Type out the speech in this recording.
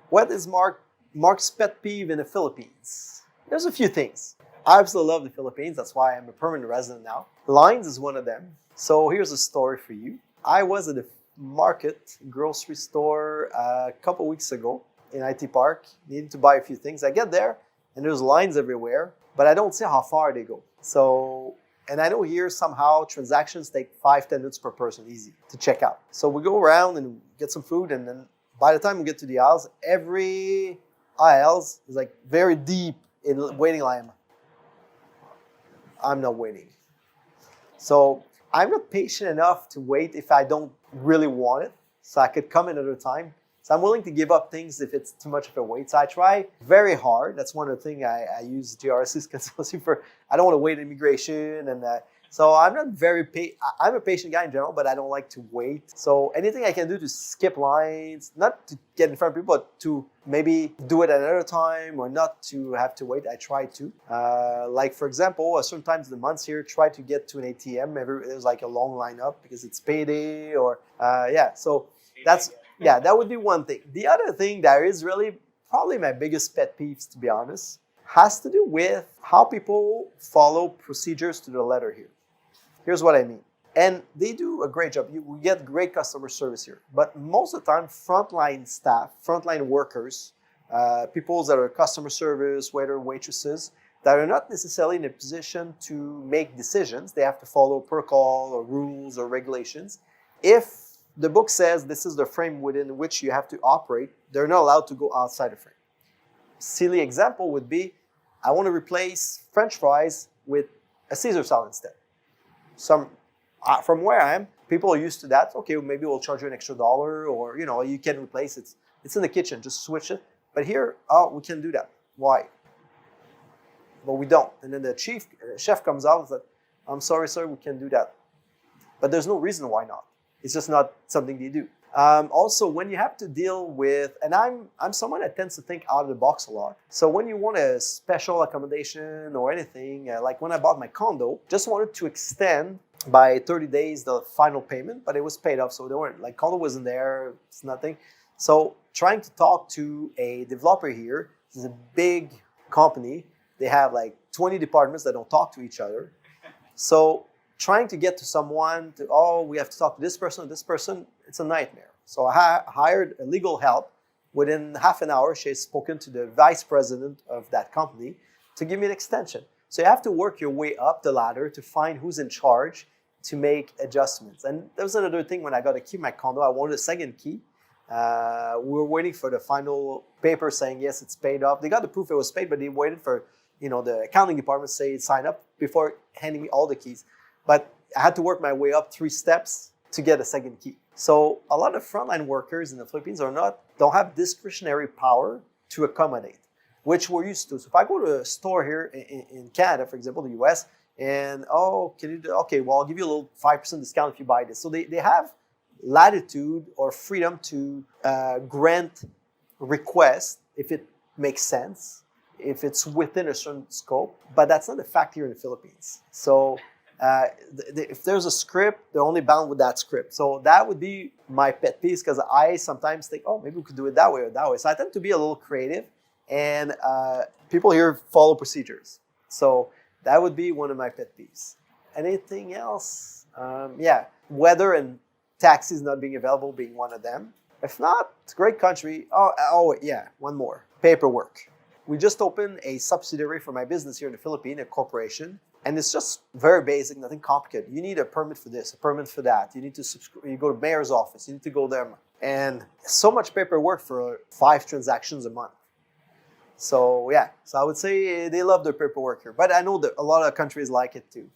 What is Marc's pet peeve in the Philippines? There's a few things. I absolutely love the Philippines. That's why I'm a permanent resident now. Lines is one of them. So here's a story for you. I was at a market, grocery store, a couple weeks ago in IT Park, needed to buy a few things. I get there and there's lines everywhere, but I don't see how far they go. So, and I know here somehow transactions take 5-10 minutes per person, easy to check out. So we go around and get some food, and then by the time we get to the aisles, every aisles is like very deep in waiting line. I'm not waiting. So I'm not patient enough to wait if I don't really want it. So I could come another time. So I'm willing to give up things if it's too much of a wait. So I try very hard. That's one of the things I use GRC's consultancy for. I don't want to wait immigration. And so I'm not I'm a patient guy in general, but I don't like to wait. So anything I can do to skip lines, not to get in front of people, but to maybe do it at another time or not to have to wait, I try to. Like for example, sometimes the months here, try to get to an ATM. There's like a long lineup because it's payday or So that's... Yeah, that would be one thing. The other thing that is really probably my biggest pet peeves, to be honest, has to do with how people follow procedures to the letter here. Here's what I mean. And they do a great job. We get great customer service here. But most of the time, frontline staff, frontline workers, people that are customer service, waiter, waitresses, that are not necessarily in a position to make decisions. They have to follow protocol or rules or regulations. If the book says this is the frame within which you have to operate, they're not allowed to go outside the frame. Silly example would be, I want to replace French fries with a Caesar salad instead. From where I am, people are used to that. Okay, well, maybe we'll charge you an extra $1 or, you can replace it. It's in the kitchen, just switch it. But here, we can do that. Why? Well, we don't. And then the chef comes out and says, I'm sorry, sir, we can't do that. But there's no reason why not. It's just not something they do. Also, when you have to deal with, and I'm someone that tends to think out of the box a lot. So when you want a special accommodation or anything, like when I bought my condo, just wanted to extend by 30 days the final payment, but it was paid off. So they weren't, like condo wasn't there, it's nothing. So trying to talk to a developer here, this is a big company. They have like 20 departments that don't talk to each other. So trying to get to someone we have to talk to this person, it's a nightmare. So I hired a legal help. Within half an hour, she has spoken to the vice president of that company to give me an extension. So you have to work your way up the ladder to find who's in charge to make adjustments. And there was another thing when I got a key in my condo, I wanted a second key. We were waiting for the final paper saying, yes, it's paid off. They got the proof it was paid, but they waited for the accounting department to say sign up before handing me all the keys. But I had to work my way up 3 steps to get a second key. So a lot of frontline workers in the Philippines don't have discretionary power to accommodate, which we're used to. So if I go to a store here in Canada, for example, the US, and I'll give you a little 5% discount if you buy this. So they have latitude or freedom to grant requests if it makes sense, if it's within a certain scope, but that's not a fact here in the Philippines. So if there's a script, they're only bound with that script. So that would be my pet peeve, because I sometimes think, maybe we could do it that way or that way. So I tend to be a little creative, and people here follow procedures. So that would be one of my pet peeves. Anything else? Weather and taxis not being available being one of them. If not, it's a great country. One more. Paperwork. We just opened a subsidiary for my business here in the Philippines, a corporation. And it's just very basic, nothing complicated. You need a permit for this, a permit for that. You need to you go to mayor's office, you need to go there. And so much paperwork for 5 transactions a month. So I would say they love their paperwork here. But I know that a lot of countries like it too.